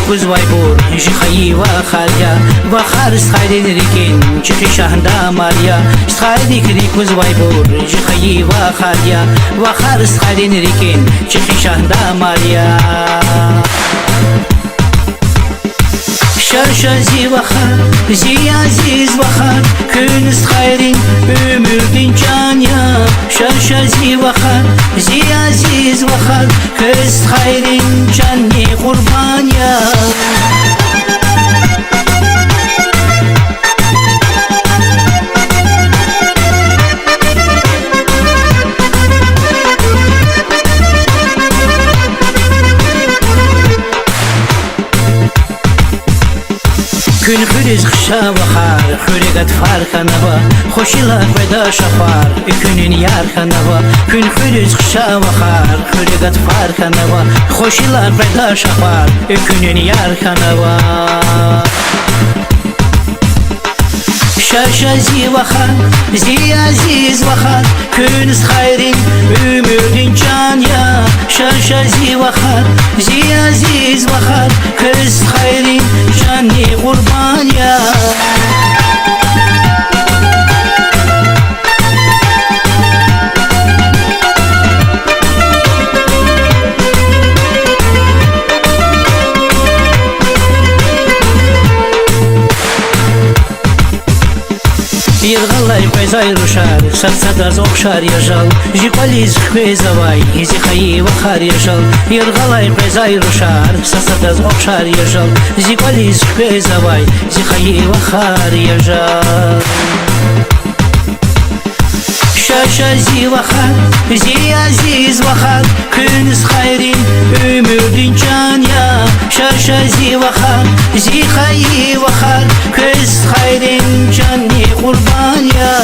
kuz vay bor jixayi va khalya va kharis khayrin rikin chikhi shahda malya khaydi kri kuz vay bor jixayi va khalya va kharis khayrin rikin chikhi shahda malya Şarşazi vakar, ziyaziz vakar Künüz hayrin, ümürdün can ya Şarşazi vakar, ziyaziz vakar Kız hayrin, canni kurban ya Kün hürüz kışa bakar, hüregat farkanava Hoşilar veda şafar, künün yarkanava Kün hürüz kışa bakar, hüregat farkanava Hoşilar veda şafar, künün yarkanava Şarşazi vakar, ziyaziz vakar Künüz hayrin, ümürdün can ya Şarşazi vakar, ziyaziz vakar Kız hayrin, canni kurban ya Yırğalay payzay ruşar, satsadaz okşar yaşal Jipaliz hvezavay, zixayi vakar yaşal Yırğalay payzay ruşar, satsadaz okşar yaşal Jipaliz hvezavay, zixayi vakar yaşal Şarşazi vakar, ziyaziz vakar Künüz hayrin, ümürdün can ya Şarşazi vakar, zixayi vakar Kız hayrin, canni kurban ya